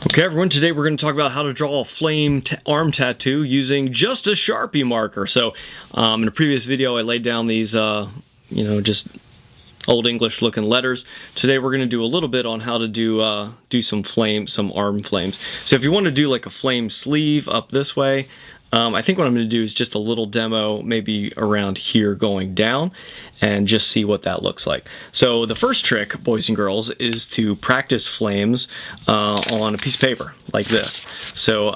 Okay everyone, today we're going to talk about how to draw a flame arm tattoo using just a Sharpie marker. So in a previous video I laid down these just old English looking letters. Today we're going to do a little bit on how to do some arm flames. So if you want to do like a flame sleeve up this way, I think what I'm going to do is just a little demo maybe around here going down and just see what that looks like. So the first trick, boys and girls, is to practice flames on a piece of paper like this. So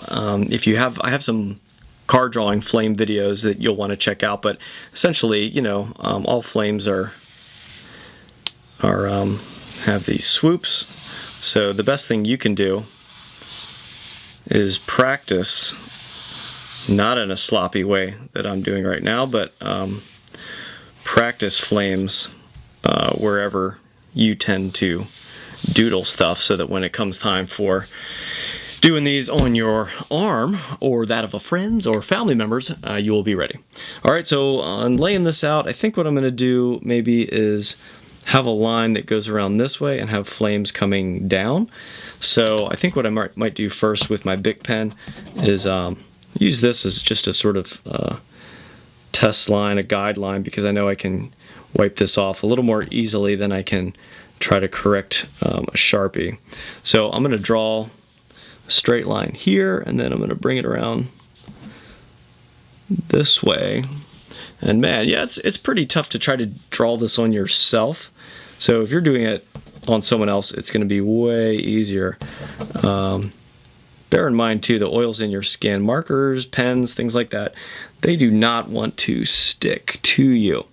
if you have, I have some card drawing flame videos that you'll want to check out, but essentially, all flames have these swoops. So the best thing you can do is practice, not in a sloppy way that I'm doing right now, but practice flames wherever you tend to doodle stuff, so that when it comes time for doing these on your arm or that of a friend's or family members, you will be ready. Alright, so on laying this out, I think what I'm going to do maybe is have a line that goes around this way and have flames coming down. So I think what I might do first with my Bic pen is use this as just a sort of test line, a guideline, because I know I can wipe this off a little more easily than I can try to correct a Sharpie. So I'm going to draw a straight line here, and then I'm going to bring it around this way. And man, yeah, it's pretty tough to try to draw this on yourself. So if you're doing it on someone else, it's going to be way easier. Bear in mind too, the oils in your skin, markers, pens, things like that, they do not want to stick to you.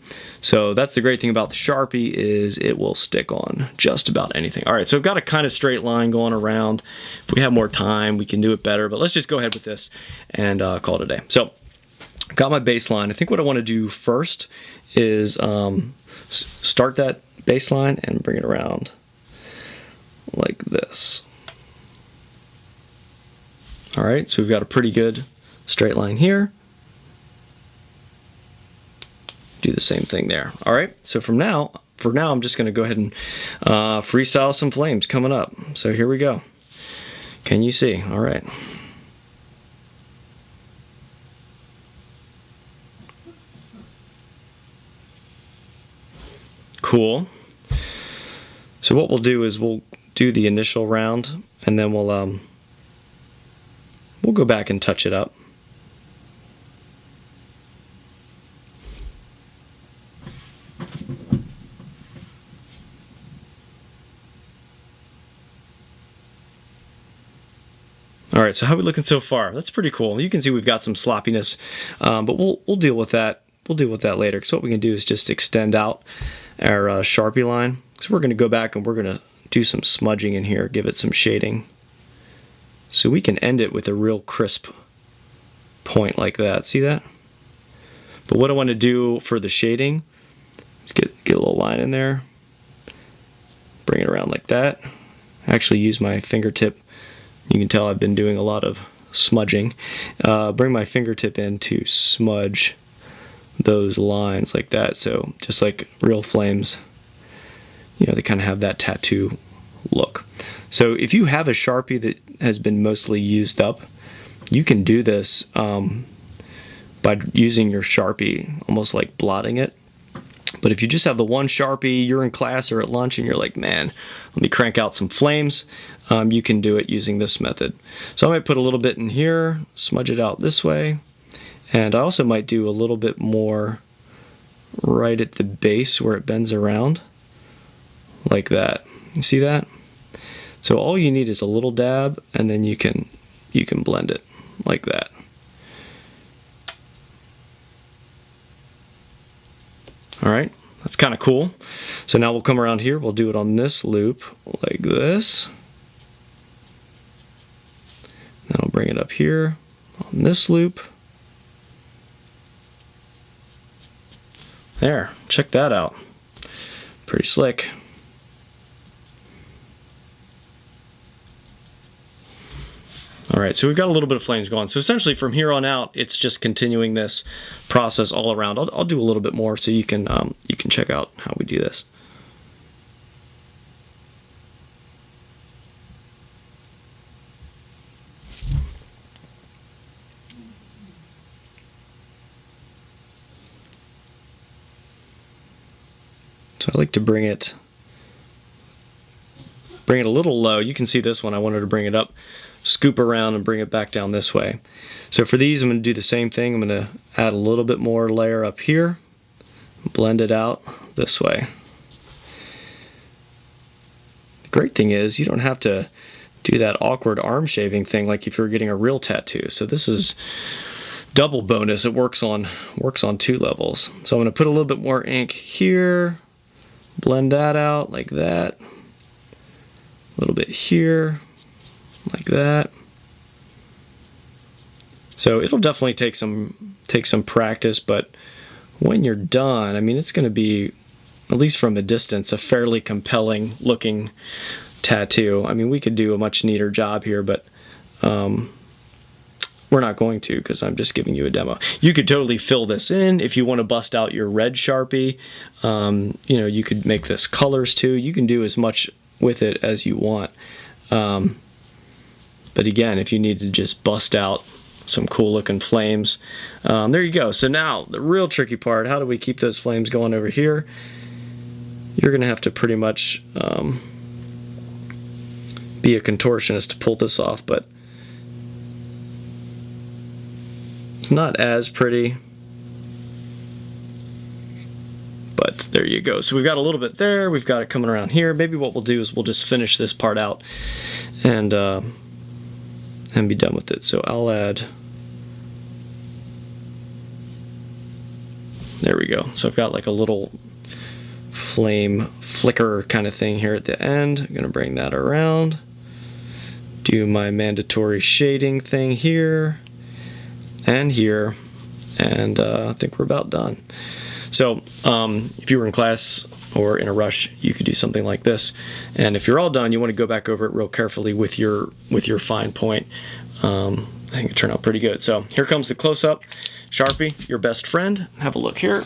So that's the great thing about the Sharpie, is it will stick on just about anything. Alright, so I've got a kind of straight line going around. If we have more time, we can do it better, but let's just go ahead with this and call it a day. So, got my baseline. I think what I want to do first is start that baseline and bring it around like this. Alright, so we've got a pretty good straight line here. Do the same thing there. Alright, so for now I'm just going to go ahead and freestyle some flames coming up. So here we go. Can you see? Alright. Cool. So what we'll do is we'll do the initial round, and then we'll go back and touch it up. Alright, so how are we looking so far? That's pretty cool. You can see we've got some sloppiness, but we'll deal with that. We'll deal with that later, because what we can do is just extend out our Sharpie line. So we're going to go back and we're going to do some smudging in here, give it some shading. So we can end it with a real crisp point like that. See that? But what I want to do for the shading is get a little line in there, bring it around like that. Actually use my fingertip. You can tell I've been doing a lot of smudging. Bring my fingertip in to smudge those lines like that. So just like real flames, they kind of have that tattoo look. So if you have a Sharpie that has been mostly used up, you can do this by using your Sharpie, almost like blotting it. But if you just have the one Sharpie, you're in class or at lunch and you're like, man, let me crank out some flames, you can do it using this method. So I might put a little bit in here, smudge it out this way, and I also might do a little bit more right at the base where it bends around, like that. You see that? So all you need is a little dab, and then you can blend it like that. Alright, that's kind of cool. So now we'll come around here, we'll do it on this loop like this. Then I'll bring it up here on this loop. There, check that out. Pretty slick. Alright, so we've got a little bit of flames going. So essentially from here on out, it's just continuing this process all around. I'll do a little bit more so you can check out how we do this. So I like to bring it a little low. You can see this one, I wanted to bring it up, scoop around and bring it back down this way. So for these, I'm going to do the same thing. I'm going to add a little bit more layer up here, blend it out this way. The great thing is you don't have to do that awkward arm shaving thing like if you're getting a real tattoo. So this is double bonus. It works on 2 levels. So I'm going to put a little bit more ink here, blend that out like that, a little bit here like that. So it'll definitely take some practice, but when you're done, I mean, it's going to be, at least from a distance, a fairly compelling looking tattoo. I mean, we could do a much neater job here, but we're not going to, because I'm just giving you a demo. You could totally fill this in if you want to bust out your red Sharpie. You know, you could make this colors too. You can do as much with it as you want. But again, if you need to just bust out some cool looking flames, there you go. So now the real tricky part, how do we keep those flames going over here? You're gonna have to pretty much be a contortionist to pull this off, but it's not as pretty, but there you go. So we've got a little bit there, we've got it coming around here. Maybe what we'll do is we'll just finish this part out and be done with it. So I'll add, there we go. So I've got like a little flame flicker kind of thing here at the end. I'm gonna bring that around, do my mandatory shading thing here and here, and I think we're about done. So if you were in class or in a rush, you could do something like this, and if you're all done, you want to go back over it real carefully with your fine point. I think it turned out pretty good. So here comes the close-up. Sharpie, your best friend. Have a look here.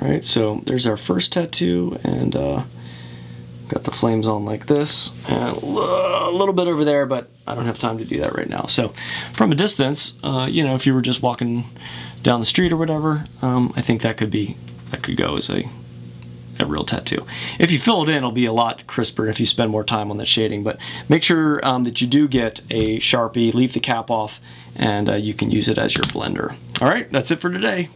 All right, so there's our first tattoo, and got the flames on like this, and a little bit over there, but I don't have time to do that right now. So from a distance, you know, if you were just walking down the street or whatever, I think that could go as a real tattoo. If you fill it in, it'll be a lot crisper if you spend more time on the shading, but make sure that you do get a Sharpie, leave the cap off, and you can use it as your blender. All right, that's it for today.